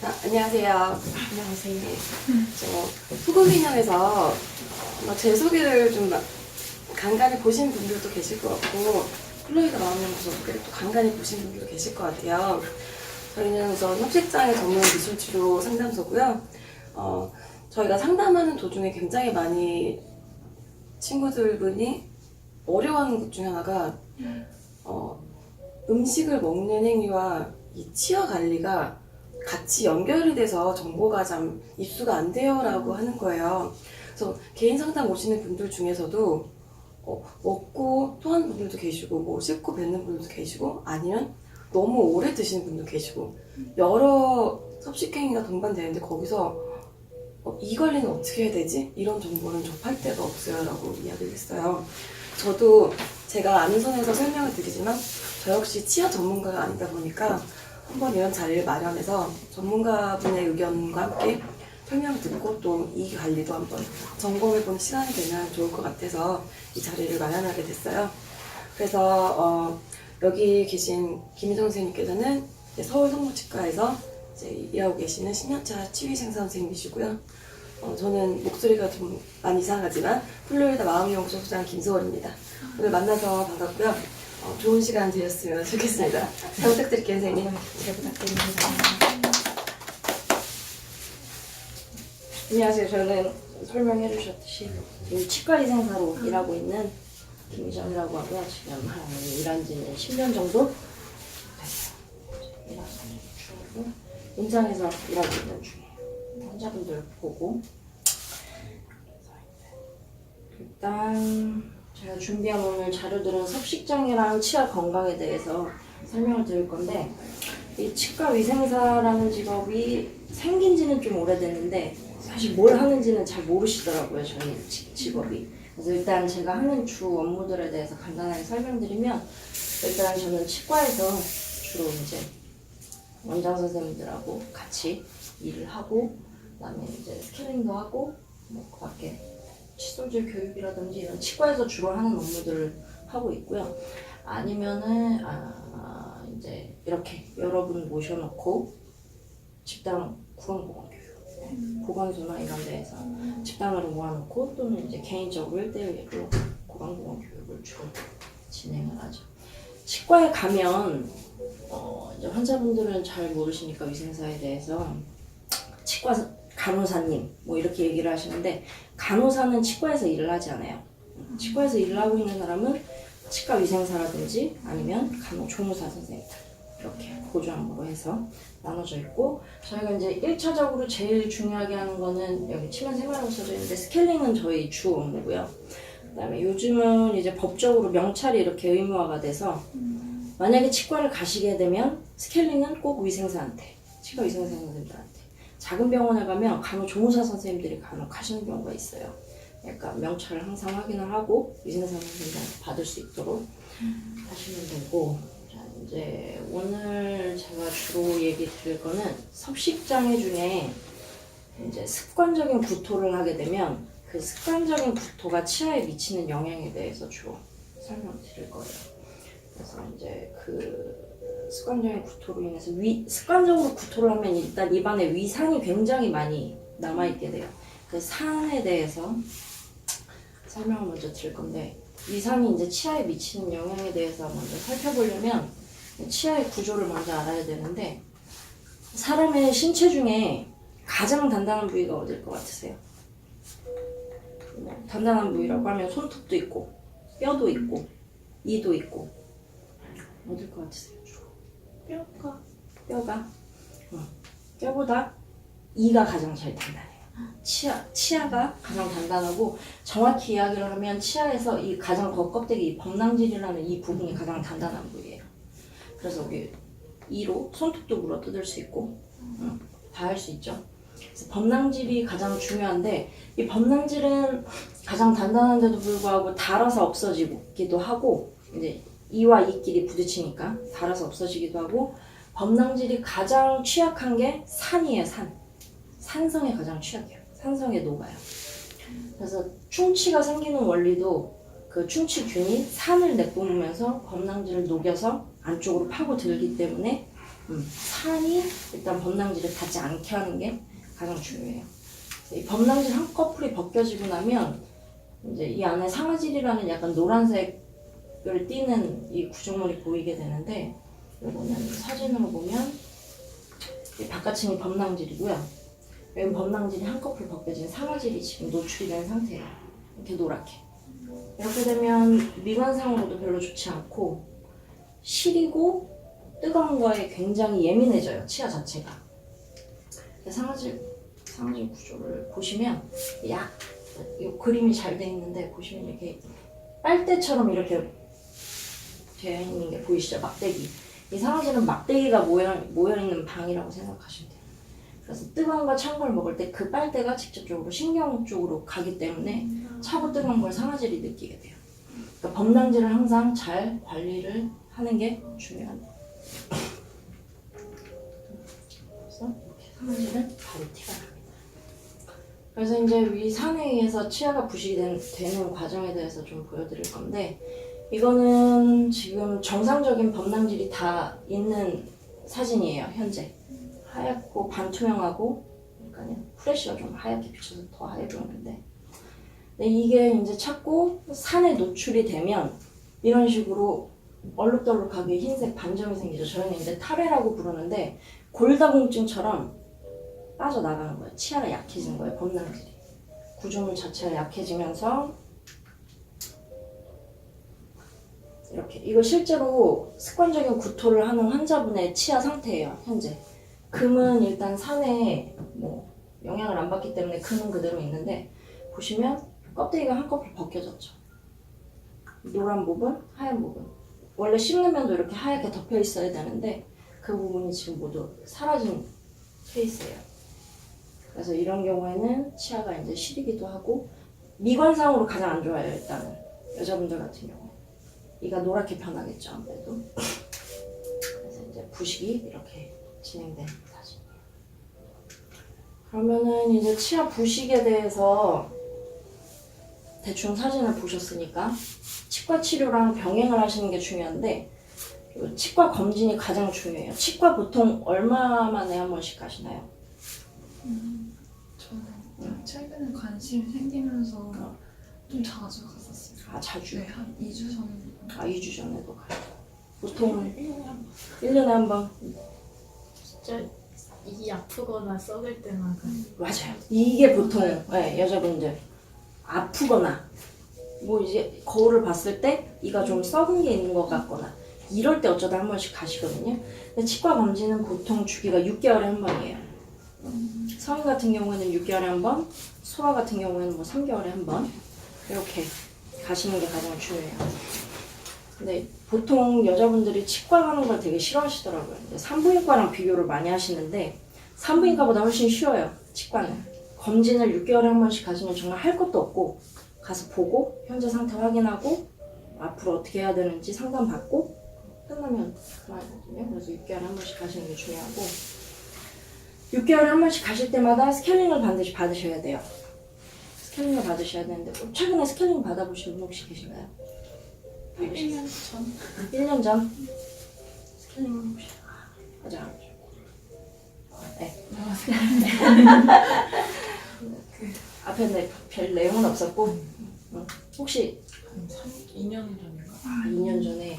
안녕하세요. 안녕하세요. 저 후구민영에서 제 소개를 좀 간간히 보신 분들도 계실 것 같고, 플로리다 마음연구소 소개를 또 간간히 보신 분들도 계실 것 같아요. 저희는 우선 협식장애 전문 미술치료 상담소고요. 저희가 상담하는 도중에 굉장히 많이 친구들분이 어려워하는 것 중에 하나가 음식을 먹는 행위와 이 치아 관리가 같이 연결이 돼서 정보가 참 입수가 안 돼요 라고 하는 거예요. 그래서 개인 상담 오시는 분들 중에서도 먹고 토하는 분들도 계시고 뭐 씹고 뱉는 분들도 계시고 아니면 너무 오래 드시는 분도 계시고 여러 섭식행위가 동반되는데 거기서 이 관리는 어떻게 해야 되지? 이런 정보는 접할 데가 없어요 라고 이야기를 했어요. 저도 제가 아는 선에서 설명을 드리지만 저 역시 치아 전문가가 아니다 보니까 한번 이런 자리를 마련해서 전문가분의 의견과 함께 설명 듣고 또 이 관리도 한번 점검해보는 시간이 되면 좋을 것 같아서 이 자리를 마련하게 됐어요. 그래서 여기 계신 김희정 선생님께서는 서울 성모치과에서 이제 일하고 계시는 10년차 치위생사 선생님이시고요. 저는 목소리가 좀 많이 이상하지만 플로리다 마음연구소 소장 김소월입니다. 오늘 만나서 반갑고요. 좋은 시간 되셨으면 좋겠습니다. 잘 부탁드릴게요, 선생님. 잘 부탁드립니다. 안녕하세요. 저는 설명해 주셨듯이 치과의생사로 일하고 있는 김희정이라고 하고요. 지금 일한 지 10년 정도 됐어요. 일하고 중이고 임상에서 일하고 있는 중이에요. 환자분들 보고 일단 제가 준비한 오늘 자료들은 섭식장애랑 치아 건강에 대해서 설명을 드릴 건데 이 치과위생사라는 직업이 생긴 지는 좀 오래됐는데 사실 뭘 하는지는 잘 모르시더라고요, 저희 직업이. 그래서 일단 제가 하는 주 업무들에 대해서 간단하게 설명드리면 일단 저는 치과에서 주로 이제 원장 선생님들하고 같이 일을 하고 그다음에 이제 스캐닝도 하고 뭐 그 밖에 칫솔질 교육이라든지 이런 치과에서 주로 하는 업무들을 하고 있고요. 아니면은 이제 이렇게 여러분 모셔놓고 집단 구강보건교육 보건소나 이런 데에서 집단으로 모아놓고 또는 이제 개인적으로 1대1로 구강보건교육을 주로 진행을 하죠. 치과에 가면 이제 환자분들은 잘 모르시니까 위생사에 대해서 치과 간호사님 뭐 이렇게 얘기를 하시는데 간호사는 치과에서 일을 하지 않아요. 치과에서 일을 하고 있는 사람은 치과위생사라든지 아니면 간호조무사 선생님들 이렇게 고조함으로 해서 나눠져 있고 저희가 이제 1차적으로 제일 중요하게 하는 거는 여기 치면 생활하고 써져 있는데 스케일링은 저희 주 업무고요. 그 다음에 요즘은 이제 법적으로 명찰이 이렇게 의무화가 돼서 만약에 치과를 가시게 되면 스케일링은 꼭 위생사한테 치과 위생사 선생님들한테 작은 병원에 가면 간호조무사 선생님들이 간혹 하시는 경우가 있어요. 약간 명찰을 항상 확인을 하고 위생사 선생님들한테 받을 수 있도록 하시면 되고 자 이제 오늘 제가 주로 얘기 드릴 거는 섭식장애 중에 이제 습관적인 구토를 하게 되면 그 습관적인 구토가 치아에 미치는 영향에 대해서 주로 설명드릴 거예요. 그래서 이제 그 습관적인 구토로 인해서 습관적으로 구토를 하면 일단 입안에 위산이 굉장히 많이 남아있게 돼요. 그 산에 대해서 설명을 먼저 드릴 건데 위산이 이제 치아에 미치는 영향에 대해서 먼저 살펴보려면 치아의 구조를 먼저 알아야 되는데 사람의 신체 중에 가장 단단한 부위가 어딜 것 같으세요? 단단한 부위라고 하면 손톱도 있고 뼈도 있고 이도 있고 어딜 것 같으세요? 뼈가 뼈보다 이가 가장 제일 단단해요. 치아가 가장 단단하고 정확히 이야기를 하면 치아에서 이 가장 겉껍데기 이 범낭질이라는 이 부분이 가장 단단한 부위예요. 그래서 여기 이로 손톱도 물어 뜯을 수 있고 다 할 수 있죠. 그래서 범낭질이 가장 중요한데 이 범낭질은 가장 단단한데도 불구하고 닿아서 없어지기도 하고 이제 이와 이끼리 부딪히니까 닳아서 없어지기도 하고 범낭질이 가장 취약한 게 산이에요. 산성에 가장 취약해요. 산성에 녹아요. 그래서 충치가 생기는 원리도 그 충치균이 산을 내뿜으면서 범낭질을 녹여서 안쪽으로 파고들기 때문에 산이 일단 범랑질을 닿지 않게 하는 게 가장 중요해요. 이 범랑질 한꺼풀이 벗겨지고 나면 이제 이 안에 상아질이라는 약간 노란색을 띠는 이 구조물이 보이게 되는데, 이거는 사진으로 보면 이 바깥층이 범랑질이고요. 여기 범랑질이 한꺼풀 벗겨진 상아질이 지금 노출이 된 상태예요. 이렇게 노랗게. 이렇게 되면 미관상으로도 별로 좋지 않고 시리고 뜨거운 거에 굉장히 예민해져요, 치아 자체가. 상아질 구조를 보시면 이 그림이 잘 돼 있는데, 보시면 이렇게 빨대처럼 이렇게 되어 있는 게 보이시죠? 막대기. 이 상아질은 막대기가 모여있는 방이라고 생각하시면 돼요. 그래서 뜨거운 거 찬 걸 먹을 때 그 빨대가 직접적으로 신경 쪽으로 가기 때문에 차고 뜨거운 걸 상아질이 느끼게 돼요. 그러니까 범랑질을 항상 잘 관리를 하는 게 중요합니다. 그래서 이렇게 상아질은 바로 티가 납니다. 그래서 이제 위 산에 의해서 치아가 부식이 되는 과정에 대해서 좀 보여드릴 건데, 이거는 지금 정상적인 범랑질이 다 있는 사진이에요, 현재. 하얗고 반투명하고, 그러니까 프레쉬가 좀 하얗게 비춰서 더 하얘 보이는데, 근데 이게 이제 자꾸 산에 노출이 되면 이런 식으로 얼룩덜룩하게 흰색 반점이 생기죠. 저희는 이제 타레라고 부르는데, 골다공증처럼 빠져나가는 거예요. 치아가 약해진 거예요, 범랑질이. 구조물 자체가 약해지면서 이렇게. 이거 실제로 습관적인 구토를 하는 환자분의 치아 상태예요, 현재. 금은 일단 산에 뭐 영향을 안 받기 때문에 금은 그대로 있는데, 보시면 껍데기가 한꺼풀 벗겨졌죠. 노란 부분, 하얀 부분. 원래 씹는 이렇게 하얗게 덮여 있어야 되는데 그 부분이 지금 모두 사라진 케이스예요. 그래서 이런 경우에는 치아가 이제 시리기도 하고, 미관상으로 가장 안 좋아요. 일단은 여자분들 같은 경우 이가 노랗게 변하겠죠, 아무래도. 그래서 이제 부식이 이렇게 진행된 사진이에요. 그러면은 이제 치아 부식에 대해서 대충 사진을 보셨으니까 치과 치료랑 병행을 하시는 게 중요한데, 치과 검진이 가장 중요해요. 치과 보통 얼마 만에 한 번씩 가시나요? 저는 최근에 관심이 생기면서 좀 자주 갔었어요. 아, 자주? 네, 한 2주 전에. 아, 2주 전에도 가요. 보통은 1년에 한 번. 진짜 이 아프거나 썩을 때마다. 맞아요. 이게 보통 네, 여자분들 아프거나 뭐 이제 거울을 봤을 때 이가 좀 썩은 게 있는 것 같거나 이럴 때 어쩌다 한 번씩 가시거든요. 근데 치과 검진은 보통 주기가 6개월에 한 번이에요. 성인 같은 경우에는 6개월에 한 번, 소아 같은 경우에는 뭐 3개월에 한 번 이렇게 가시는 게 가장 중요해요. 근데 보통 여자분들이 치과 가는 걸 되게 싫어하시더라고요. 산부인과랑 비교를 많이 하시는데 산부인과보다 훨씬 쉬워요, 치과는. 검진을 6개월에 한 번씩 가시면 정말 할 것도 없고, 가서 보고 현재 상태 확인하고 앞으로 어떻게 해야 되는지 상담받고 끝나면 그만이거든요. 그래서 6개월에 한 번씩 가시는 게 중요하고, 6개월에 한 번씩 가실 때마다 스케일링을 반드시 받으셔야 돼요. 스케일링을 받으셔야 되는데, 최근에 스케일링 받아보신 분 혹시 계신가요? 1년 전? 1년 전? 스케일링 혹시? 아직 안 하죠. 네. 앞에 별 내용은 없었고, 혹시 한 2년 전인가? 2년 전에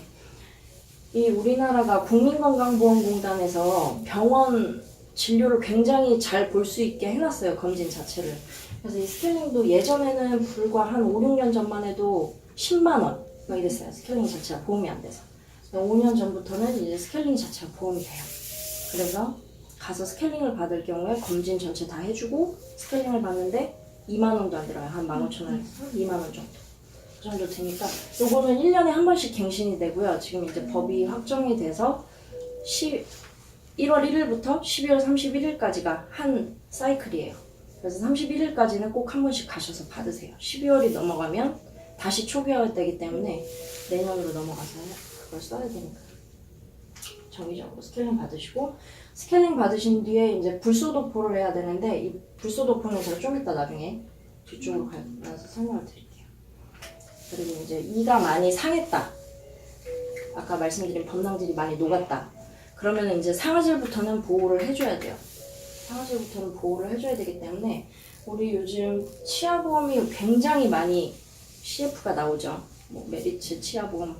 이 우리나라가 국민건강보험공단에서 병원 진료를 굉장히 잘 볼 수 있게 해놨어요, 검진 자체를. 그래서 이 스케일링도 예전에는 불과 한 5, 6년 전만 해도 10만 원 막 이랬어요. 스케일링 자체가 보험이 안 돼서. 5년 전부터는 이제 스케일링 자체가 보험이 돼요. 그래서 가서 스케일링을 받을 경우에 검진 전체 다 해주고 스케일링을 받는데 2만 원도 안 들어요. 한 15,000원에서 2만 원 정도. 그 정도 되니까 요거는 1년에 한 번씩 갱신이 되고요. 지금 이제 법이 확정이 돼서 1월 1일부터 12월 31일까지가 한 사이클이에요. 그래서 31일까지는 꼭 한 번씩 가셔서 받으세요. 12월이 넘어가면 다시 초기화되기 때문에 내년으로 넘어가서 그걸 써야 되니까 정기적으로 스케일링 받으시고, 스케일링 받으신 뒤에 이제 불소도포를 해야 되는데, 이 불소도포는 제가 좀 이따 나중에 뒤쪽으로 가서 설명을 드릴게요. 그리고 이제 이가 많이 상했다, 아까 말씀드린 범랑질이 많이 녹았다, 그러면 이제 상아질부터는 보호를 해줘야 돼요. 상아질부터는 보호를 해줘야 되기 때문에 우리 요즘 치아보험이 굉장히 많이 CF가 나오죠. 뭐 메리츠 치아보험,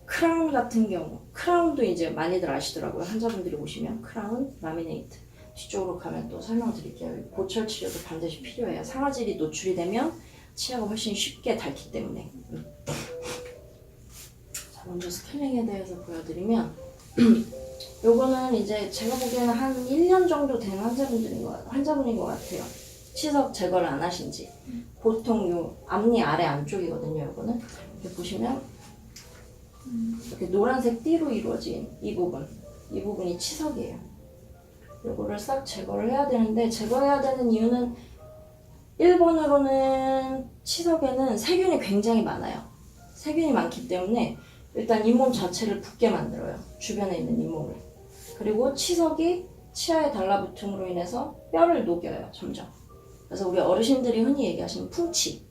크라운 같은 경우, 크라운도 이제 많이들 아시더라고요. 환자분들이 오시면 크라운, 라미네이트. 뒤쪽으로 가면 또 설명드릴게요. 보철 치료도 반드시 필요해요. 상아질이 노출이 되면 치아가 훨씬 쉽게 닳기 때문에. 자, 먼저 스케일링에 대해서 보여드리면 요거는 이제 제가 보기에는 한 1년 정도 된 환자분인 것 같아요. 치석 제거를 안 하신 지. 보통 요 앞니 아래 안쪽이거든요. 요거는 이렇게 보시면 이렇게 노란색 띠로 이루어진 이 부분이 치석이에요. 요거를 싹 제거를 해야 되는데, 제거해야 되는 이유는 1번으로는 치석에는 세균이 굉장히 많아요. 세균이 많기 때문에 일단 잇몸 자체를 붓게 만들어요. 주변에 있는 잇몸을. 그리고 치석이 치아에 달라붙음으로 인해서 뼈를 녹여요, 점점. 그래서 우리 어르신들이 흔히 얘기하시는 풍치.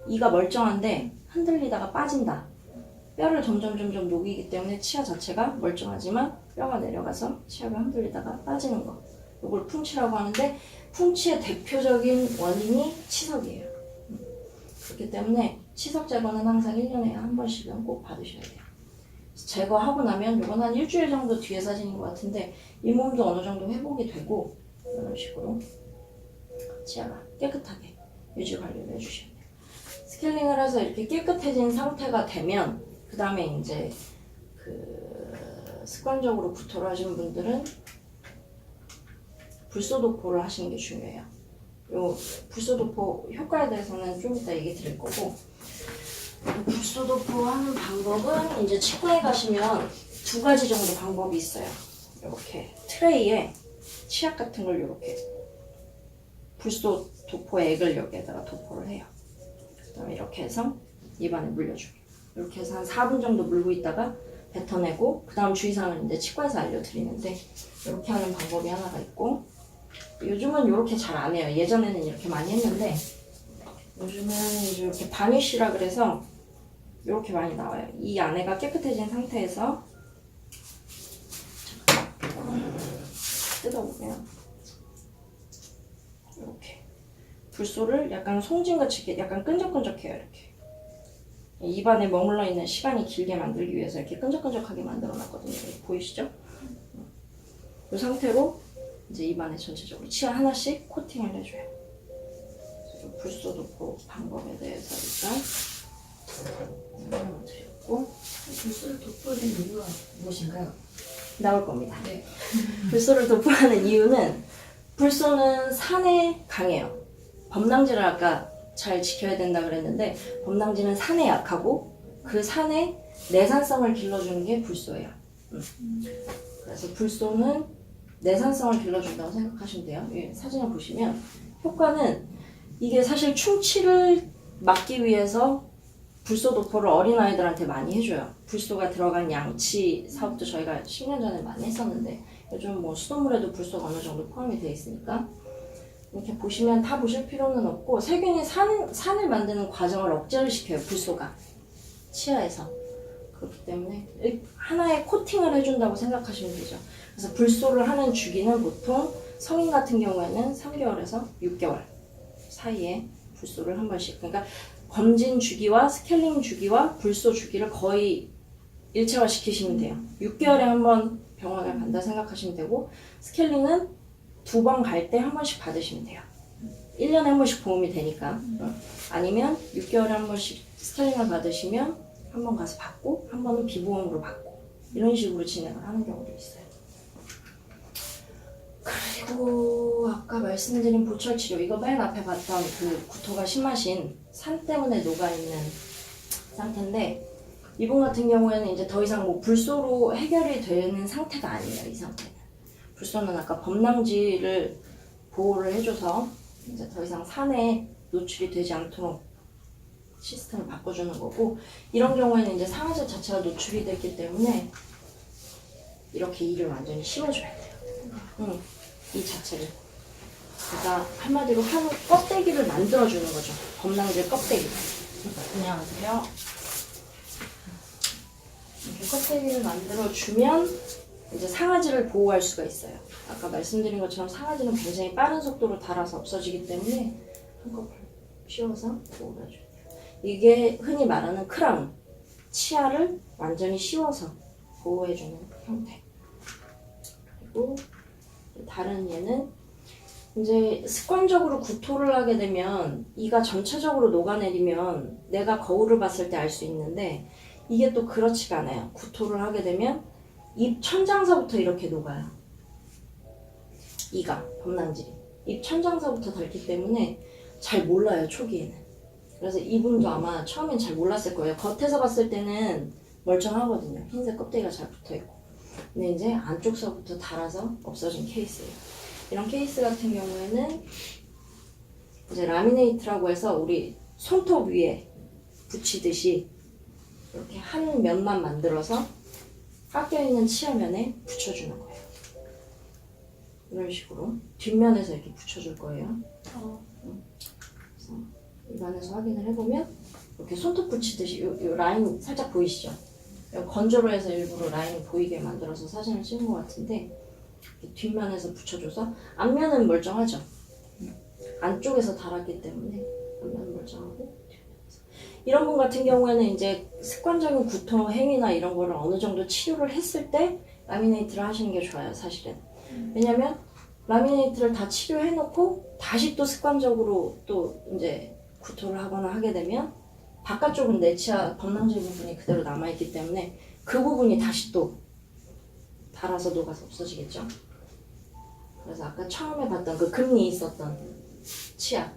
이가 멀쩡한데 흔들리다가 빠진다. 뼈를 점점 녹이기 때문에 치아 자체가 멀쩡하지만 뼈가 내려가서 치아가 흔들리다가 빠지는 거. 이걸 풍치라고 하는데, 풍치의 대표적인 원인이 치석이에요. 그렇기 때문에 치석 제거는 항상 1년에 한 번씩은 꼭 받으셔야 돼요. 제거하고 나면 이건 한 일주일 정도 뒤에 사진인 것 같은데 잇몸도 어느 정도 회복이 되고, 이런 식으로 치아가 깨끗하게 유지 관리를 해주셔야 돼요. 스케일링을 해서 이렇게 깨끗해진 상태가 되면 그 다음에 이제 습관적으로 구토를 하시는 분들은 불소도포를 하시는 게 중요해요. 요 불소도포 효과에 대해서는 좀 이따 얘기 드릴 거고, 불소도포 하는 방법은 이제 치과에 가시면 2가지 정도 방법이 있어요. 이렇게 트레이에 치약 같은 걸 이렇게 불소도포 액을 여기에다가 도포를 해요. 그 다음에 이렇게 해서 입안에 물려줘요. 이렇게 해서 한 4분 정도 물고 있다가 뱉어내고, 그 다음 주의사항은 이제 치과에서 알려드리는데, 이렇게 하는 방법이 하나가 있고, 요즘은 이렇게 잘 안 해요. 예전에는 이렇게 많이 했는데 요즘은 이제 이렇게 바니쉬라 그래서 이렇게 많이 나와요. 이 안에가 깨끗해진 상태에서 뜯어보면 이렇게 불소를 약간 송진같이 약간 끈적끈적해요. 이렇게 입안에 머물러 있는 시간이 길게 만들기 위해서 이렇게 끈적끈적하게 만들어 놨거든요. 보이시죠? 이 상태로 이제 입안에 전체적으로 치아 하나씩 코팅을 해줘요. 그래서 불소도포 방법에 대해서 일단 설명을 드렸고, 불소를 돋보이는 이유가 무엇인가요? 나올 겁니다. 네. 불소를 도포하는 이유는, 불소는 산에 강해요. 범랑질을 아까 잘 지켜야 된다 그랬는데, 범랑질은 산에 약하고 그 산에 내산성을 길러주는 게 불소예요. 그래서 불소는 내산성을 길러준다고 생각하시면 돼요. 이 사진을 보시면 효과는, 이게 사실 충치를 막기 위해서 불소도포를 어린아이들한테 많이 해줘요. 불소가 들어간 양치 사업도 저희가 10년 전에 많이 했었는데, 요즘 뭐 수돗물에도 불소가 어느 정도 포함이 되어 있으니까 이렇게 보시면 다 보실 필요는 없고, 세균이 산을 만드는 과정을 억제를 시켜요, 불소가 치아에서. 그렇기 때문에 하나의 코팅을 해준다고 생각하시면 되죠. 그래서 불소를 하는 주기는 보통 성인 같은 경우에는 3개월에서 6개월 사이에 불소를 한 번씩, 그러니까 검진 주기와 스케일링 주기와 불소 주기를 거의 일체화 시키시면 돼요. 6개월에 한 번 병원을 간다 생각하시면 되고, 스케일링은 2번 갈 때 한 번씩 받으시면 돼요. 1년에 한 번씩 보험이 되니까. 아니면 6개월에 한 번씩 스케일링을 받으시면 한 번 가서 받고, 한 번은 비보험으로 받고, 이런 식으로 진행을 하는 경우도 있어요. 그리고 아까 말씀드린 보철치료, 이거 맨 앞에 봤던 그 구토가 심하신 산 때문에 녹아있는 상태인데, 이분 같은 경우에는 이제 더 이상 뭐 불소로 해결이 되는 상태가 아니에요. 이 상태는 불소는 아까 범랑질을 보호를 해줘서 이제 더 이상 산에 노출이 되지 않도록 시스템을 바꿔주는 거고, 이런 경우에는 이제 상아질 자체가 노출이 됐기 때문에 이렇게 이를 완전히 씌워줘야 돼요. 이 자체를. 그러니까 한마디로 한 껍데기를 만들어주는 거죠. 범랑질 껍데기. 안녕하세요. 이렇게 껍데기를 만들어주면 이제 상아지를 보호할 수가 있어요. 아까 말씀드린 것처럼 상아지는 굉장히 빠른 속도로 닳아서 없어지기 때문에 한꺼번에 씌워서 보호를 해줘요. 이게 흔히 말하는 크라운, 치아를 완전히 씌워서 보호해주는 형태. 그리고 다른 얘는 이제 습관적으로 구토를 하게 되면 이가 전체적으로 녹아내리면 내가 거울을 봤을 때 알 수 있는데 이게 또 그렇지가 않아요. 구토를 하게 되면 입 천장서부터 이렇게 녹아요. 이가, 범낭질이. 입 천장서부터 닳기 때문에 잘 몰라요, 초기에는. 그래서 이분도 아마 처음엔 잘 몰랐을 거예요. 겉에서 봤을 때는 멀쩡하거든요. 흰색 껍데기가 잘 붙어있고. 근데 이제 안쪽서부터 닳아서 없어진 케이스예요. 이런 케이스 같은 경우에는 이제 라미네이트라고 해서 우리 손톱 위에 붙이듯이 이렇게 한 면만 만들어서 깎여있는 치아면에 붙여주는 거예요. 이런 식으로 뒷면에서 이렇게 붙여줄 거예요. 그래서 입안에서 확인을 해보면 이렇게 손톱 붙이듯이 요 라인 살짝 보이시죠? 건조로 해서 일부러 라인 보이게 만들어서 사진을 찍은 것 같은데 뒷면에서 붙여줘서 앞면은 멀쩡하죠. 안쪽에서 닳았기 때문에 앞면은 멀쩡하고 이런 분 같은 경우에는 이제 습관적인 구토 행위나 이런 거를 어느 정도 치료를 했을 때 라미네이트를 하시는 게 좋아요, 사실은. 왜냐면 라미네이트를 다 치료해놓고 다시 또 습관적으로 또 이제 구토를 하거나 하게 되면 바깥쪽은 내 치아 범낭질 부분이 그대로 남아있기 때문에 그 부분이 다시 또 닳아서 녹아서 없어지겠죠. 그래서 아까 처음에 봤던 그 금리 있었던 치아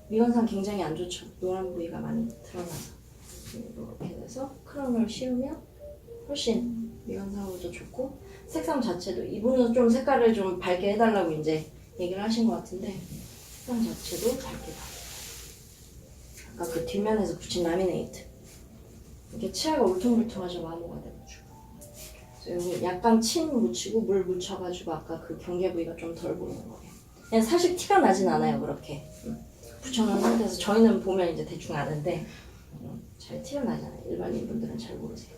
미건상 굉장히 안 좋죠. 노란 부위가 많이 드러나서 이렇게 돼서 크라운을 씌우면 훨씬 미건상으로도 좋고 색상 자체도 이분은 좀 색깔을 좀 밝게 해달라고 이제 얘기를 하신 것 같은데 색상 자체도 밝게 나. 아까 그 뒷면에서 붙인 라미네이트 이렇게 치아가 울퉁불퉁하죠. 마모가 돼가지고 그래서 여기 약간 침 묻히고 물 묻혀가지고 아까 그 경계 부위가 좀 덜 보이는 거예요. 그냥 사실 티가 나진 않아요. 그렇게 붙여놓은 상태에서 저희는 보면 이제 대충 아는데 잘 티가 나잖아요. 일반인 분들은 잘 모르세요.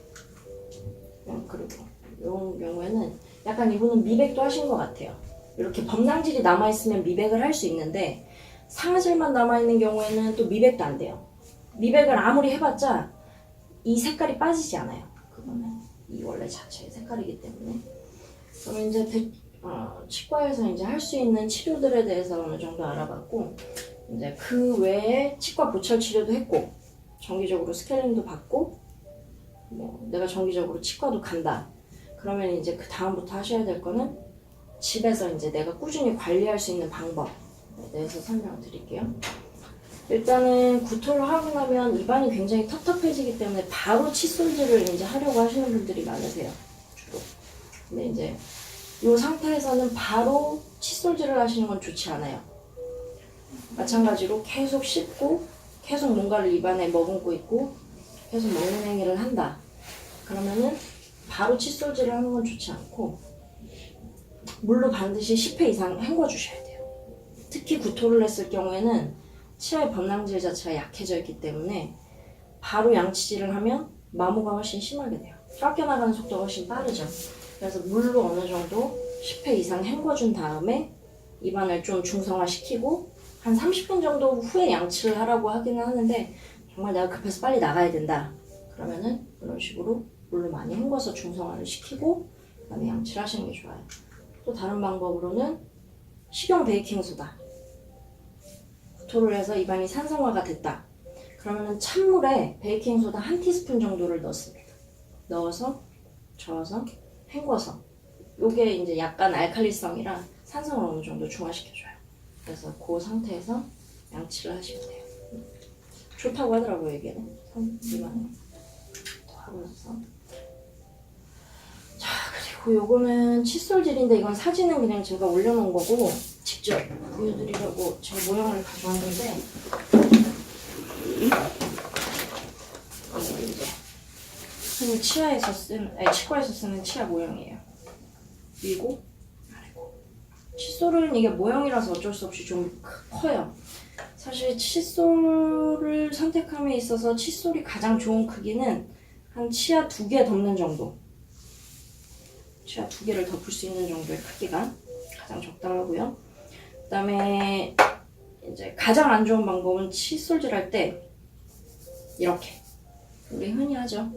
그리고 이런 경우에는 약간 이분은 미백도 하신 것 같아요. 이렇게 범낭질이 남아있으면 미백을 할 수 있는데 상아질만 남아있는 경우에는 또 미백도 안 돼요. 미백을 아무리 해봤자 이 색깔이 빠지지 않아요. 그거는 이 원래 자체의 색깔이기 때문에. 그럼 이제 치과에서 이제 할 수 있는 치료들에 대해서 어느 정도 알아봤고 이제 그 외에 치과 보철 치료도 했고 정기적으로 스케일링도 받고 뭐 내가 정기적으로 치과도 간다. 그러면 이제 그 다음부터 하셔야 될 거는 집에서 이제 내가 꾸준히 관리할 수 있는 방법에 대해서 설명을 드릴게요. 일단은 구토를 하고 나면 입안이 굉장히 텁텁해지기 때문에 바로 칫솔질을 이제 하려고 하시는 분들이 많으세요. 주로. 근데 이제 이 상태에서는 바로 칫솔질을 하시는 건 좋지 않아요. 마찬가지로 계속 씹고 계속 뭔가를 입안에 머금고 있고 계속 먹는 행위를 한다. 그러면은 바로 칫솔질을 하는 건 좋지 않고 물로 반드시 10회 이상 헹궈 주셔야 돼요. 특히 구토를 했을 경우에는 치아의 범낭질 자체가 약해져 있기 때문에 바로 양치질을 하면 마모가 훨씬 심하게 돼요. 깎여나가는 속도가 훨씬 빠르죠. 그래서 물로 어느 정도 10회 이상 헹궈준 다음에 입안을 좀 중성화시키고 한 30분 정도 후에 양치를 하라고 하기는 하는데 정말 내가 급해서 빨리 나가야 된다. 그러면은 이런 식으로 물로 많이 헹궈서 중성화를 시키고 그다음에 양치를 하시는 게 좋아요. 또 다른 방법으로는 식용 베이킹소다. 구토를 해서 입안이 산성화가 됐다. 그러면은 찬물에 베이킹소다 1티스푼 정도를 넣습니다. 넣어서 저어서 헹궈서 요게 이제 약간 알칼리성이라 산성을 어느 정도 중화시켜줘요. 그래서 그 상태에서 양치를 하시면 돼요. 좋다고 하더라고요, 이게는. 입안에 더 하고 나서. 자, 그리고 요거는 칫솔질인데 이건 사진은 그냥 제가 올려놓은 거고 직접 보여드리려고 제 모양을 가져왔는데 이제 흔히 치과에서 쓰는 치아 모양이에요. 위고 아래고. 칫솔은 이게 모형이라서 어쩔 수 없이 좀 커요. 사실 칫솔을 선택함에 있어서 칫솔이 가장 좋은 크기는 한 치아 2개 덮는 정도. 치아 2개를 덮을 수 있는 정도의 크기가 가장 적당하고요. 그 다음에 이제 가장 안 좋은 방법은 칫솔질 할 때 이렇게 우리 흔히 하죠.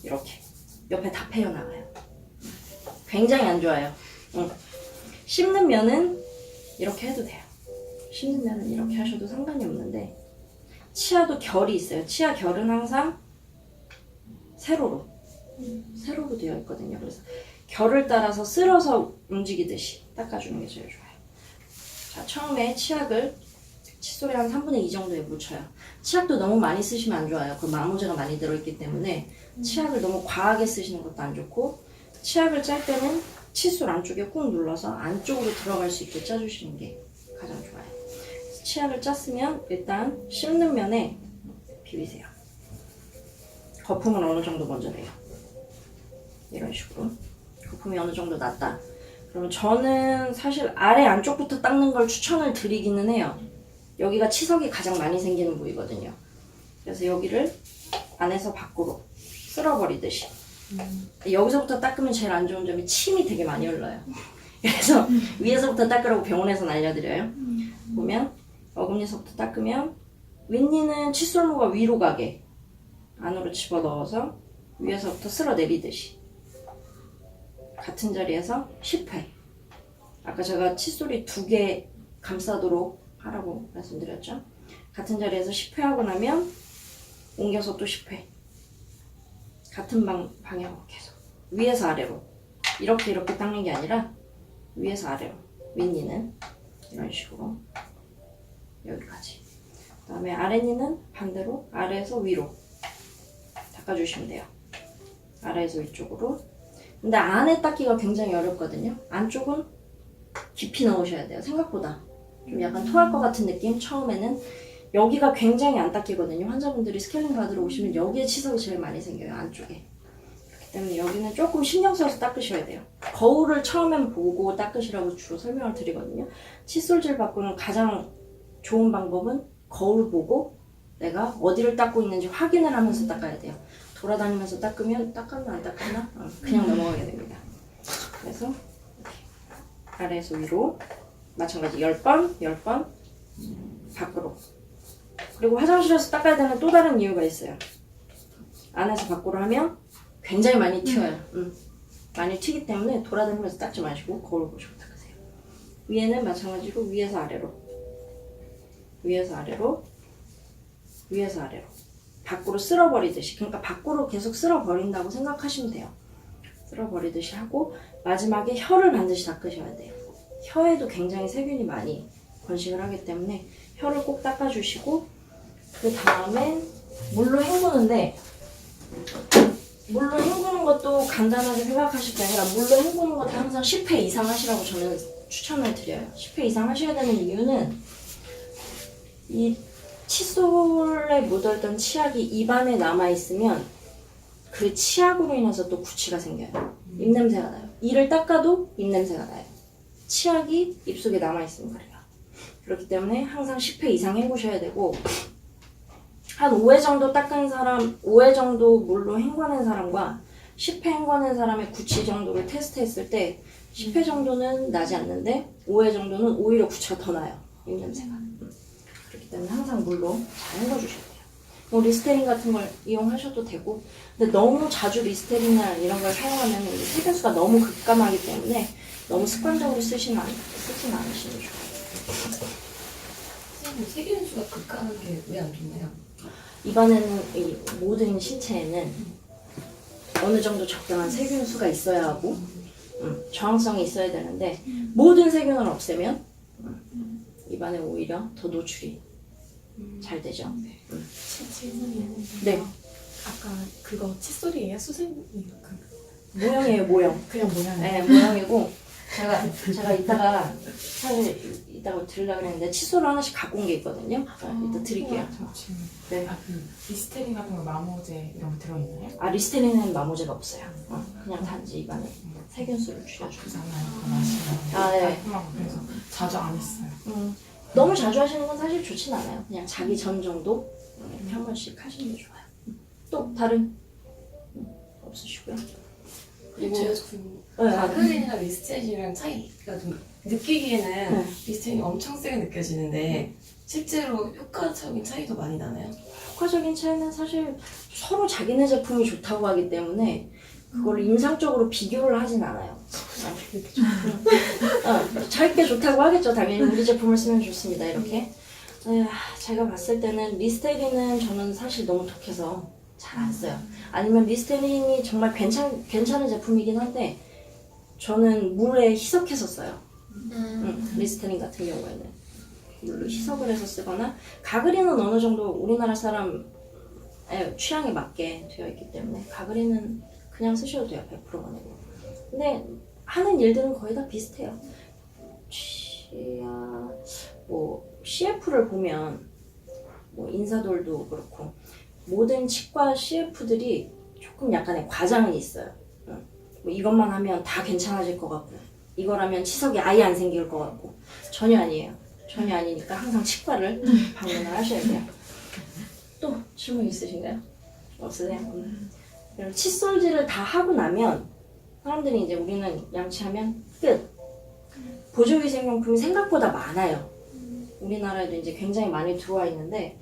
이렇게 옆에 다 패여나가요. 굉장히 안 좋아요. 씹는 면은 이렇게 해도 돼요. 씹는 면은 이렇게 하셔도 상관이 없는데 치아도 결이 있어요. 치아 결은 항상 세로로 되어 있거든요. 그래서 결을 따라서 쓸어서 움직이듯이 닦아주는 게 제일 좋아요. 자, 처음에 치약을 칫솔에 한 3분의 2 정도에 묻혀요. 치약도 너무 많이 쓰시면 안 좋아요. 그 마모제가 많이 들어있기 때문에 치약을 너무 과하게 쓰시는 것도 안 좋고, 치약을 짤 때는 칫솔 안쪽에 꾹 눌러서 안쪽으로 들어갈 수 있게 짜주시는 게 가장 좋아요. 치약을 짰으면 일단 씹는 면에 비비세요. 거품은 어느 정도 먼저 내요. 이런 식으로 거품이 어느 정도 났다. 그러면 저는 사실 아래 안쪽부터 닦는 걸 추천을 드리기는 해요. 여기가 치석이 가장 많이 생기는 부위거든요. 그래서 여기를 안에서 밖으로 쓸어버리듯이. 여기서부터 닦으면 제일 안 좋은 점이 침이 되게 많이 흘러요. 그래서 위에서부터 닦으라고 병원에서 알려드려요. 보면 어금니서부터 닦으면 윗니는 칫솔모가 위로 가게 안으로 집어넣어서 위에서부터 쓸어내리듯이 같은 자리에서 10회. 아까 제가 칫솔이 2개 감싸도록 하라고 말씀드렸죠. 같은 자리에서 10회 하고 나면 옮겨서 또 10회. 같은 방향으로 계속 위에서 아래로 이렇게 닦는 게 아니라 위에서 아래로 윗니는 이런 식으로 여기까지. 그 다음에 아랫니는 반대로 아래에서 위로 닦아주시면 돼요. 아래에서 위쪽으로. 근데 안에 닦기가 굉장히 어렵거든요. 안쪽은 깊이 넣으셔야 돼요. 생각보다 좀 약간 토할 것 같은 느낌. 처음에는 여기가 굉장히 안 닦이거든요. 환자분들이 스케일링 받으러 오시면 여기에 치석이 제일 많이 생겨요. 안쪽에. 그렇기 때문에 여기는 조금 신경 써서 닦으셔야 돼요. 거울을 처음엔 보고 닦으시라고 주로 설명을 드리거든요. 칫솔질 바꾸는 가장 좋은 방법은 거울 보고 내가 어디를 닦고 있는지 확인을 하면서 닦아야 돼요. 돌아다니면서 닦으면 닦았나 안 닦았나 그냥 넘어가게 됩니다. 그래서 이렇게 아래에서 위로 마찬가지 10번 밖으로. 그리고 화장실에서 닦아야 되는 또 다른 이유가 있어요. 안에서 밖으로 하면 굉장히 많이 튀어요. 많이 튀기 때문에 돌아다니면서 닦지 마시고 거울 보시고 닦으세요. 위에는 마찬가지로 위에서 아래로 밖으로 쓸어버리듯이, 그러니까 밖으로 계속 쓸어버린다고 생각하시면 돼요. 쓸어버리듯이 하고 마지막에 혀를 반드시 닦으셔야 돼요. 혀에도 굉장히 세균이 많이 번식을 하기 때문에 혀를 꼭 닦아주시고, 그 다음에 물로 헹구는데, 물로 헹구는 것도 간단하게 생각하실 게 아니라 물로 헹구는 것도 항상 10회 이상 하시라고 저는 추천을 드려요. 10회 이상 하셔야 되는 이유는 이 칫솔에 묻어있던 치약이 입안에 남아있으면 그 치약으로 인해서 또 구취가 생겨요. 입냄새가 나요. 이를 닦아도 입냄새가 나요. 치약이 입속에 남아있으면 그래요. 그렇기 때문에 항상 10회 이상 헹구셔야 되고, 한 5회 정도 닦은 사람, 5회 정도 물로 헹궈낸 사람과 10회 헹궈낸 사람의 구취 정도를 테스트했을 때 10회 정도는 나지 않는데 5회 정도는 오히려 구취가 더 나요. 입냄새가. 그렇기 때문에 항상 물로 잘 헹궈주셔야 돼요. 뭐 리스테린 같은 걸 이용하셔도 되고, 근데 너무 자주 리스테린이나 이런 걸 사용하면 세균수가 너무 급감하기 때문에 너무 습관적으로 쓰진 않으시는 게 좋아요. 선생님, 세균수가 급감한 게 왜 안 좋나요? 입안에는, 이 모든 신체에는 어느 정도 적당한 세균수가 있어야 하고 저항성이 있어야 되는데, 모든 세균을 없애면 입안에 오히려 더 노출이 잘 되죠. 질문이 네. 아까 그거 칫솔이에요? 수세미 모형이에요, 모형. 그냥 모양. 네, 모형이고, 제가 이따가 사실 이따가 드리려고 했는데 칫솔을 하나씩 갖고 온 게 있거든요. 이따 드릴게요. 네. 리스테린 같은 거 마모제 이런 거 들어있나요? 아, 리스테린은 마모제가 없어요. 그냥 단지 입안에 세균수를 줄여줘요. 그잖아요. 그거 마시면 아, 네. 깔끔하고 그래서 자주 안 했어요. 너무 자주 하시는 건 사실 좋진 않아요. 그냥 자기 전 정도 이렇게 한 번씩 하시는 게 좋아요. 또 다른 없으시고요. 그리고 제가 네. 가글린이랑 리스테린이랑 차이가 좀 느끼기에는 네. 리스테린이 엄청 세게 느껴지는데 실제로 효과적인 차이도 많이 나나요? 효과적인 차이는 사실 서로 자기네 제품이 좋다고 하기 때문에 그걸 임상적으로 비교를 하진 않아요. 자기게 좋다고 하겠죠. 당연히 우리 제품을 쓰면 좋습니다. 이렇게. 제가 봤을 때는 리스테린은 저는 사실 너무 독해서 잘 안 써요. 아니면 리스테린이 정말 괜찮은 제품이긴 한데 저는 물에 희석해서 써요. 리스테린 같은 경우에는 물로 희석을 해서 쓰거나 가그린은 어느 정도 우리나라 사람의 취향에 맞게 되어 있기 때문에 가그린은 그냥 쓰셔도 돼요. 100%가 내고. 근데 하는 일들은 거의 다 비슷해요. CF를 보면 인사돌도 그렇고 모든 치과 CF들이 조금 약간의 과장은 있어요. 이것만 하면 다 괜찮아질 것 같고 이거라면 치석이 아예 안 생길 것 같고 전혀 아니에요. 전혀 아니니까 항상 치과를 방문을 하셔야 돼요. 또 질문 있으신가요? 없으세요? 그럼 칫솔질을 다 하고 나면 사람들이 이제 우리는 양치하면 끝. 보조위생용품이 생각보다 많아요. 우리나라에도 이제 굉장히 많이 들어와 있는데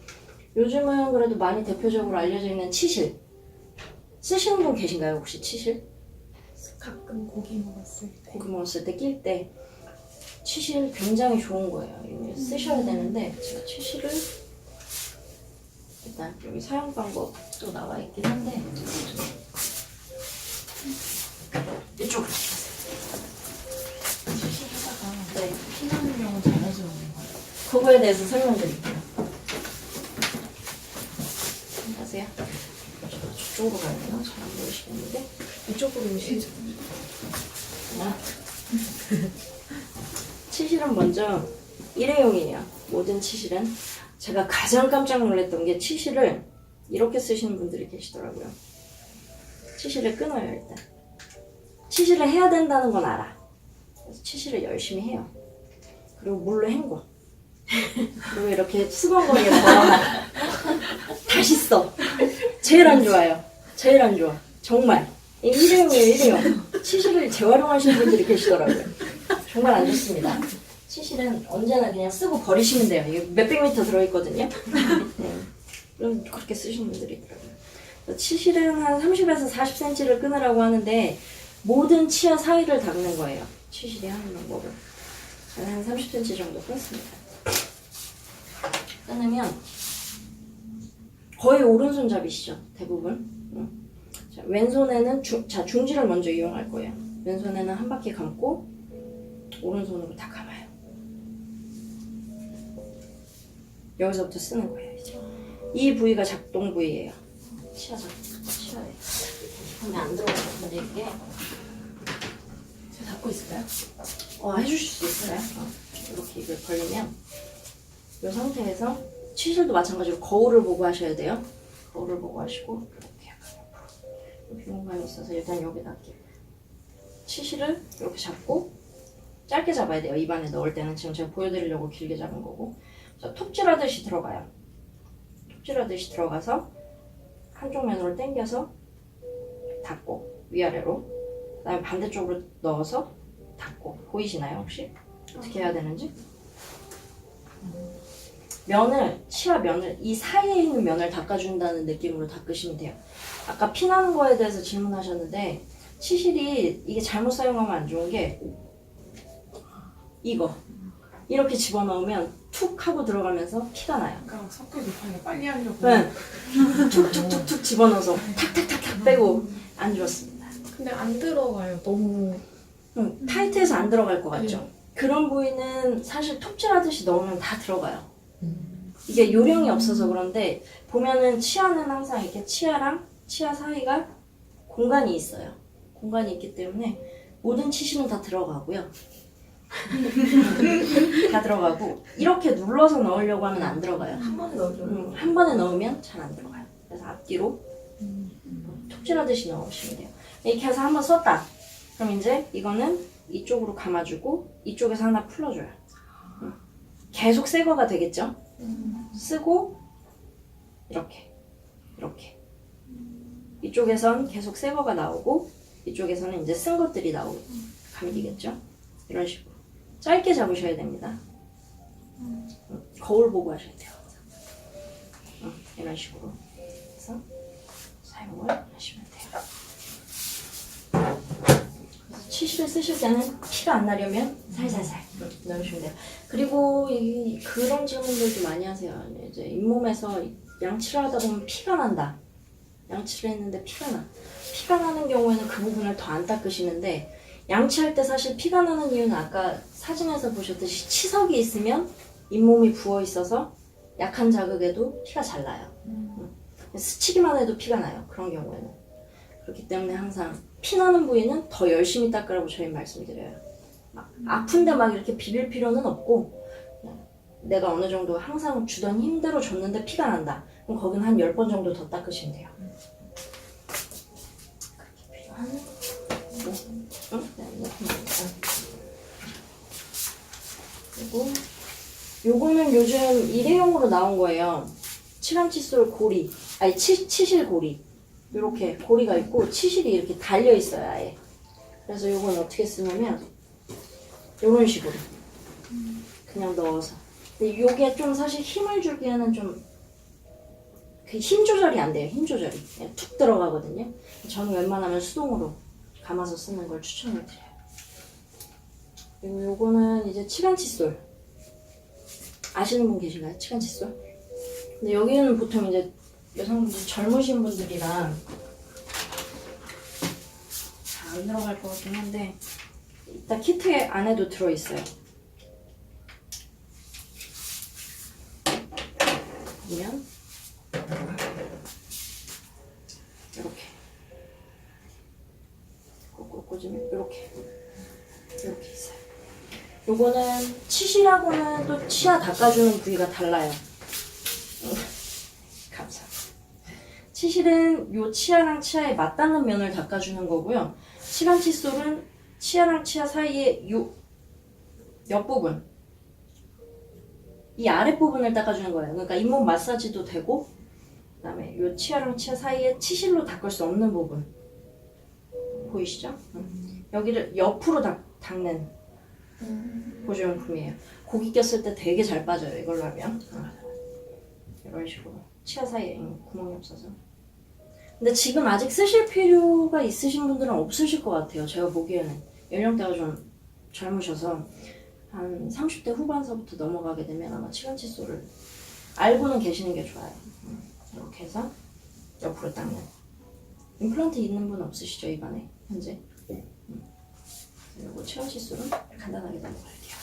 요즘은 그래도 많이 대표적으로 알려져 있는 치실 쓰시는 분 계신가요? 혹시 치실? 가끔 고기 먹었을 때. 고기 먹었을 때 낄 때 치실 굉장히 좋은 거예요. 이거 쓰셔야 되는데 제가 치실을 일단 여기 사용 방법도 나와 있긴 한데 이쪽으로 치실하다가 네. 피나는 경우 잘해주는 거예요. 그거에 대해서 설명드릴게요. 안녕하세요. 저쪽으로 가야 되나? 잘 안 보이시겠는데? 이쪽으로 오시죠. 치실은 먼저 일회용이에요. 모든 치실은. 제가 가장 깜짝 놀랐던 게 치실을 이렇게 쓰시는 분들이 계시더라고요. 치실을 끊어요, 일단. 치실을 해야 된다는 건 알아. 그래서 치실을 열심히 해요. 그리고 물로 헹궈. 그리고 이렇게 수건거리에 걸어놔. 다시 써. 제일 안 좋아요. 제일 안 좋아. 정말. 일회용이에요, 일회용. 치실을 재활용하시는 분들이 계시더라고요. 정말 안 좋습니다. 치실은 언제나 그냥 쓰고 버리시면 돼요. 이게 몇백 미터 들어있거든요. 그럼 그렇게 쓰시는 분들이 있더라고요. 치실은 한 30에서 40cm를 끊으라고 하는데 모든 치아 사이를 닦는 거예요. 치실이 하는 방법은. 한 30cm 정도 끊습니다. 끊으면 거의 오른손잡이시죠, 대부분. 자, 왼손에는 중지를 먼저 이용할 거예요. 왼손에는 한 바퀴 감고 오른손으로 다 감아요. 여기서부터 쓰는 거예요, 이제. 이 부위가 작동 부위예요. 치아에. 그러면 안 들어가는데 이게 제가 닫고 있을까요? 해주실 수 있어요. 이렇게 입을 벌리면 이 상태에서 치실도 마찬가지로 거울을 보고 하셔야 돼요. 거울을 보고 하시고 이렇게 옆으로 공간이 있어서 일단 여기다 할게요. 치실을 이렇게 잡고 짧게 잡아야 돼요. 입안에 넣을 때는 지금 제가 보여드리려고 길게 잡은 거고. 자, 톱질하듯이 들어가요. 톱질하듯이 들어가서 한쪽 면으로 당겨서 닫고 위아래로, 그 다음에 반대쪽으로 넣어서 닫고. 보이시나요 혹시? 어떻게 해야 되는지? 치아 면을, 이 사이에 있는 면을 닦아준다는 느낌으로 닦으시면 돼요. 아까 피나는 거에 대해서 질문하셨는데 치실이 이게 잘못 사용하면 안 좋은 게 이거 이렇게 집어넣으면 툭 하고 들어가면서 피가 나요. 그러니까 성격 급하게 빨리 하려고. 네. 툭툭툭툭 집어넣어서 탁탁탁탁 빼고 안 좋습니다. 근데 안 들어가요. 너무. 타이트해서 안 들어갈 것 같죠? 그런 부위는 사실 톱질하듯이 넣으면 다 들어가요. 이게 요령이 없어서 그런데 보면은 치아는 항상 이렇게 치아랑 치아 사이가 공간이 있어요. 공간이 있기 때문에 모든 치실은 다 들어가고요. 다 들어가고 이렇게 눌러서 넣으려고 하면 안 들어가요. 한 번에 넣으려고. 한 번에 넣으면 잘 안 들어가요. 그래서 앞뒤로 톱질하듯이 넣으시면 돼요. 이렇게 해서 한번 썼다. 그럼 이제 이거는 이쪽으로 감아주고 이쪽에서 하나 풀어줘요. 계속 새 거가 되겠죠? 쓰고 이렇게 이쪽에선 계속 새 거가 나오고 이쪽에서는 이제 쓴 것들이 나오고 감기겠죠? 이런 식으로 짧게 잡으셔야 됩니다. 거울 보고 하셔야 돼요. 이런 식으로 해서 사용을 하시면 돼요. 그래서 치실을 쓰실 때는 피가 안 나려면 살살살 넣으시면 돼요. 그리고 그런 질문들도 많이 하세요. 이제 잇몸에서 양치를 하다 보면 피가 난다. 양치를 했는데 피가 나. 피가 나는 경우에는 그 부분을 더 안 닦으시는데 양치할 때 사실 피가 나는 이유는 아까 사진에서 보셨듯이 치석이 있으면 잇몸이 부어 있어서 약한 자극에도 피가 잘 나요. 스치기만 해도 피가 나요. 그런 경우에는. 그렇기 때문에 항상 피 나는 부위는 더 열심히 닦으라고 저희 말씀드려요. 아픈데 막 이렇게 비빌 필요는 없고 그냥 내가 어느 정도 항상 주던 힘대로 줬는데 피가 난다. 그럼 거기는 한 10번 정도 더 닦으시면 돼요. 그렇게 필요한 그리고 요거는 요즘 일회용으로 나온 거예요. 칠한 칫솔 고리, 아니 치실 고리. 요렇게 고리가 있고 치실이 이렇게 달려 있어요, 아예. 그래서 요건 어떻게 쓰냐면 요런 식으로 그냥 넣어서. 근데 요게 좀 사실 힘을 주기에는 좀 그 힘 조절이 안 돼요. 힘 조절이 그냥 툭 들어가거든요. 저는 웬만하면 수동으로 감아서 쓰는 걸 추천을 드려요. 그리고 요거는 이제 칠한 칫솔. 아시는 분 계신가요? 칠한 칫솔? 근데 여기는 보통 이제 여성분들 젊으신 분들이랑 잘 안 들어갈 것 같긴 한데 이따 키트 안에도 들어있어요. 보면 이렇게 꽂고 꽂으면 이렇게 있어요. 요거는 치실하고는 또 치아 닦아주는 부위가 달라요. 감사합니다. 치실은 요 치아랑 치아에 맞닿는 면을 닦아주는 거고요. 칠한 칫솔은 치아랑 치아 사이에 요 옆부분, 이 아랫부분을 닦아주는 거예요. 그러니까 잇몸 마사지도 되고 그다음에 요 치아랑 치아 사이에 치실로 닦을 수 없는 부분 보이시죠? 여기를 옆으로 닦는 보조용품이에요. 고기 꼈을 때 되게 잘 빠져요. 이걸로 하면 이런 식으로 치아 사이에 구멍이 없어서. 근데 지금 아직 쓰실 필요가 있으신 분들은 없으실 것 같아요. 제가 보기에는 연령대가 좀 젊으셔서 한 30대 후반서부터 넘어가게 되면 아마 칠한 칫솔을 알고는 계시는 게 좋아요. 이렇게 해서 옆으로 닦는. 임플란트 있는 분 없으시죠, 입안에 현재? 그리고 칠한 칫솔은 간단하게 넘어갈게요.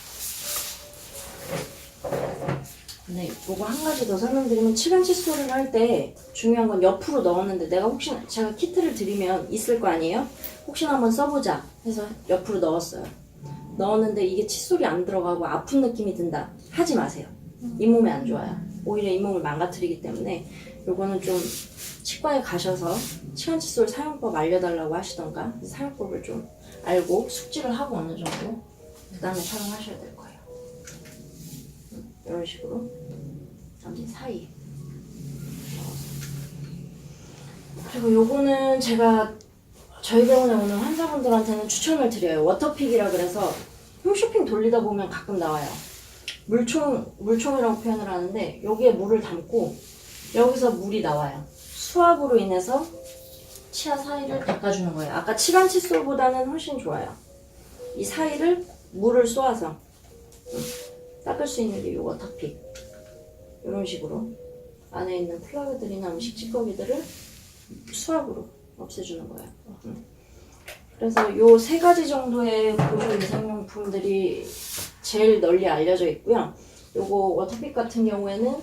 근데 이거 한 가지 더 설명드리면 칠한 칫솔을 할 때 중요한 건 옆으로 넣었는데 내가 혹시나 제가 키트를 드리면 있을 거 아니에요? 혹시나 한번 써보자 해서 옆으로 넣었어요. 넣었는데 이게 칫솔이 안 들어가고 아픈 느낌이 든다. 하지 마세요. 잇몸에 안 좋아요. 오히려 잇몸을 망가뜨리기 때문에 요거는 좀 치과에 가셔서 칠한 칫솔 사용법 알려달라고 하시던가 사용법을 좀 알고 숙지를 하고 어느 정도 그 다음에 촬영하셔야 될 거예요. 이런 식으로 여기 사이. 그리고 요거는 제가 저희 병원에 오는 환자분들한테는 추천을 드려요. 워터픽이라 그래서 홈쇼핑 돌리다 보면 가끔 나와요. 물총이라고 표현을 하는데 여기에 물을 담고 여기서 물이 나와요. 수압으로 인해서 치아 사이를 닦아주는 거예요. 아까 칠한 칫솔보다는 훨씬 좋아요. 이 사이를 물을 쏘아서 닦을 수 있는 게 이 워터픽. 이런 식으로 안에 있는 플라그들이나 음식 찌꺼기들을 수압으로 없애주는 거예요. 그래서 요 세 가지 정도의 보조 위생용품들이 제일 널리 알려져 있고요. 요거 워터픽 같은 경우에는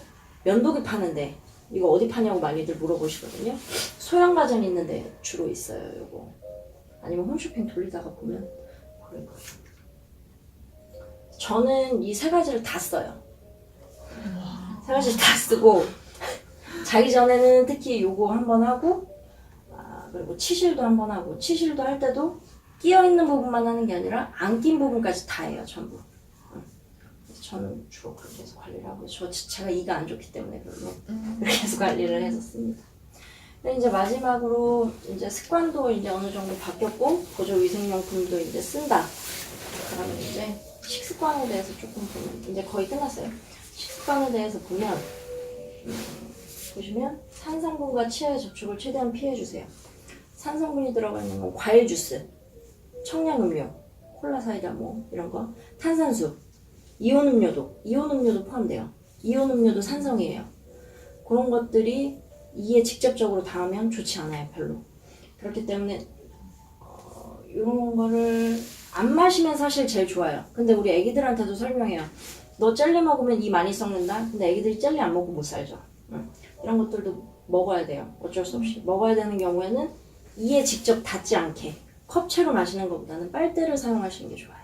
면도기 파는데 이거 어디 파냐고 많이들 물어보시거든요. 소형가전 있는데 주로 있어요. 요거 아니면 홈쇼핑 돌리다가 보면 그럴 거예요. 저는 이 세 가지를 다 써요. 세 가지를 다 쓰고 자기 전에는 특히 요거 한번 하고 그리고 치실도 한번 하고 치실도 할 때도 끼어있는 부분만 하는 게 아니라 안 낀 부분까지 다 해요. 전부. 그래서 저는 주로 그렇게 해서 관리를 하고 제가 이가 안 좋기 때문에 별로 그렇게 해서 관리를 해서 씁니다. 이제 마지막으로 이제 습관도 이제 어느 정도 바뀌었고 보조 위생용품도 이제 쓴다. 그러면 이제 식습관에 대해서 조금 보면 이제 거의 끝났어요. 식습관에 대해서 보면 보시면 산성분과 치아의 접촉을 최대한 피해주세요. 산성분이 들어가 있는 건 과일 주스, 청량음료, 콜라 사이다 뭐 이런 거, 탄산수, 이온 음료도 포함돼요. 이온 음료도 산성이에요. 그런 것들이 이에 직접적으로 닿으면 좋지 않아요, 별로. 그렇기 때문에 이런 거를 안 마시면 사실 제일 좋아요. 근데 우리 애기들한테도 설명해요. 너 젤리 먹으면 이 많이 썩는다? 근데 애기들이 젤리 안 먹고 못 살죠. 이런 것들도 먹어야 돼요. 어쩔 수 없이. 먹어야 되는 경우에는 이에 직접 닿지 않게 컵채로 마시는 것보다는 빨대를 사용하시는 게 좋아요.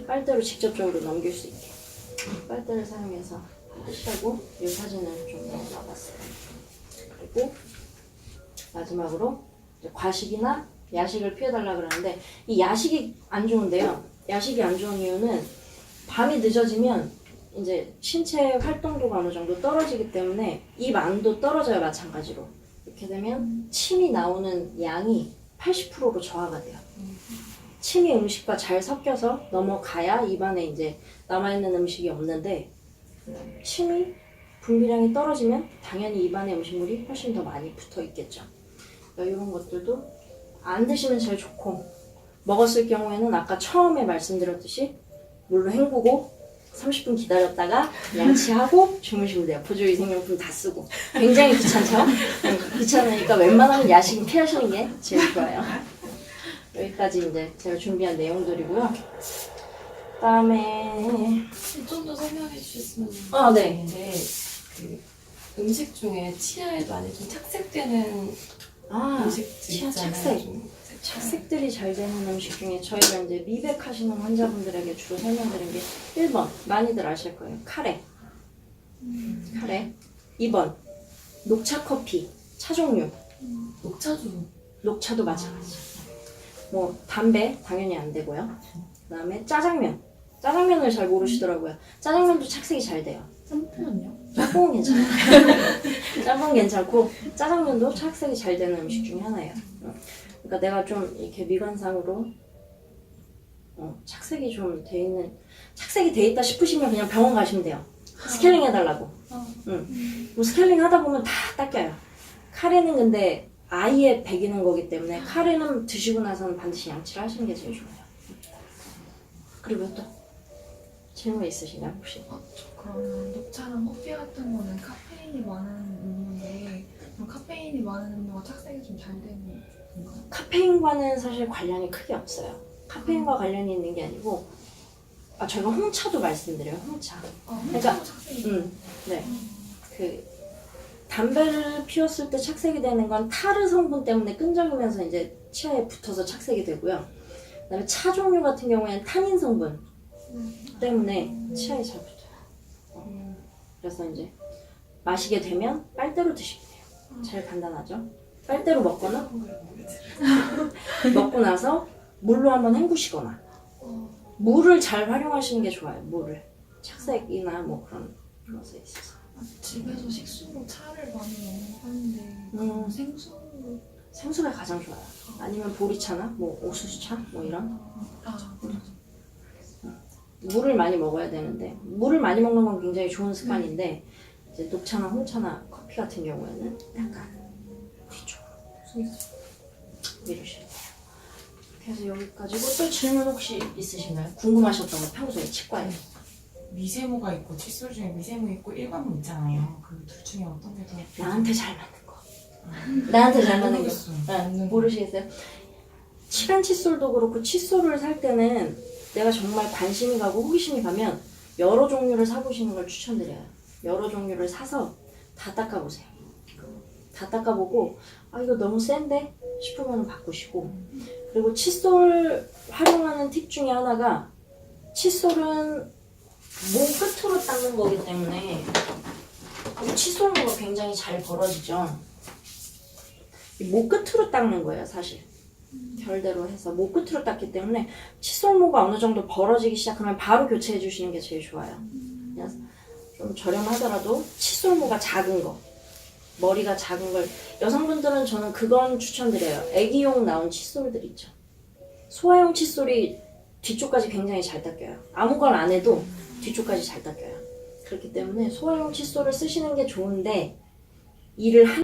빨대로 직접적으로 넘길 수 있게. 빨대를 사용해서 하시라고 이 사진을 좀 넣어봤어요. 그리고 마지막으로 이제 과식이나 야식을 피해달라 그러는데 이 야식이 안 좋은데요. 야식이 안 좋은 이유는 밤이 늦어지면 이제 신체 활동도가 어느 정도 떨어지기 때문에 입 안도 떨어져요. 마찬가지로. 이렇게 되면 침이 나오는 양이 80%로 저하가 돼요. 침이 음식과 잘 섞여서 넘어가야 입안에 이제 남아있는 음식이 없는데 침이 분비량이 떨어지면 당연히 입안에 음식물이 훨씬 더 많이 붙어 있겠죠. 그러니까 이런 것들도 안 드시면 제일 좋고 먹었을 경우에는 아까 처음에 말씀드렸듯이 물로 헹구고 30분 기다렸다가 양치하고 주무시면 돼요. 보조위생용품 다 쓰고. 굉장히 귀찮죠? 귀찮으니까 웬만하면 야식은 피하시는 게 제일 좋아요. 여기까지 이제 제가 준비한 내용들이고요. 그다음에 좀 더 설명해 주셨으면 네. 좋겠는데 그 음식 중에 치아에 많이 좀 착색되는 음식들 치아 있잖아요. 착색. 좀 착색들이 잘 되는 음식 중에 저희가 이제 미백하시는 환자분들에게 주로 설명드린 게 1번 많이들 아실 거예요. 카레. 카레. 2번 녹차 커피, 차 종류. 녹차도 마찬가지. 뭐 담배 당연히 안 되고요. 그다음에 짜장면. 짜장면을 잘 모르시더라고요. 짜장면도 착색이 잘 돼요. 짬뽕은요? 짬뽕은 괜찮아요. 짬뽕 괜찮고 짜장면도 착색이 잘 되는 음식 중에 하나예요. 그러니까 내가 좀 이렇게 미관상으로 착색이 좀 돼 있는 착색이 돼 있다 싶으시면 그냥 병원 가시면 돼요. 스케일링 해달라고. 뭐 스케일링 하다 보면 다 닦여요. 카레는 근데 아예 배기는 거기 때문에 카레는 드시고 나서는 반드시 양치를 하시는 게 제일 좋아요. 그리고 또 질문 있으신가요 혹시? 그러면 녹차랑 커피 같은 거는 카페인이 많은 음료인데 그럼 카페인이 많은 음료가 착색이 좀 잘 되는 건가요? 카페인과는 사실 관련이 크게 없어요. 카페인과 관련이 있는 게 아니고 저희가 홍차도 말씀드려요. 홍차. 홍차도 착색이 네. 그 담배를 피웠을 때 착색이 되는 건 타르 성분 때문에 끈적이면서 이제 치아에 붙어서 착색이 되고요. 그다음에 차 종류 같은 경우에는 타닌 성분 때문에 치아에 잘 붙어요. 그래서 이제 마시게 되면 빨대로 드시면 돼요. 제일 간단하죠. 빨대로 먹거나 먹고 나서 물로 한번 헹구시거나 물을 잘 활용하시는 게 좋아요. 물을 착색이나 뭐 그런 것에 있어서. 집에서 식수로 차를 많이 먹는 편인데 생수가 가장 좋아요. 아니면 보리차나 뭐 옥수수차 뭐 이런. 물을 많이 먹어야 되는데 물을 많이 먹는 건 굉장히 좋은 습관인데 이제 녹차나 홍차나 커피 같은 경우에는 약간 위쪽으로 미루시면 돼요. 그래서 여기까지고 또 질문 혹시 있으신가요? 궁금하셨던 거 평소에 치과에. 미세모가 있고 칫솔 중에 미세모 있고 일관모 있잖아요. 그 둘 중에 어떤 게 더 나한테 잘 맞는 거. 나한테 잘 맞는 거. 모르겠어요. 모르시겠어요? 칠한 칫솔도 그렇고 칫솔을 살 때는 내가 정말 관심이 가고 호기심이 가면 여러 종류를 사보시는 걸 추천드려요. 여러 종류를 사서 다 닦아보세요. 다 닦아보고 이거 너무 센데? 싶으면 바꾸시고 그리고 칫솔 활용하는 팁 중에 하나가 칫솔은 목 끝으로 닦는 거기 때문에 이 칫솔모가 굉장히 잘 벌어지죠. 목 끝으로 닦는 거예요, 사실. 결대로 해서 목 끝으로 닦기 때문에 칫솔모가 어느 정도 벌어지기 시작하면 바로 교체해 주시는 게 제일 좋아요. 그냥 좀 저렴하더라도 칫솔모가 작은 거 머리가 작은 걸 여성분들은 저는 그건 추천드려요. 애기용 나온 칫솔들 있죠. 소화용 칫솔이 뒤쪽까지 굉장히 잘 닦여요. 아무 걸 안 해도 뒤쪽까지 잘 닦여요. 그렇기 때문에 소화용 칫솔을 쓰시는 게 좋은데 일을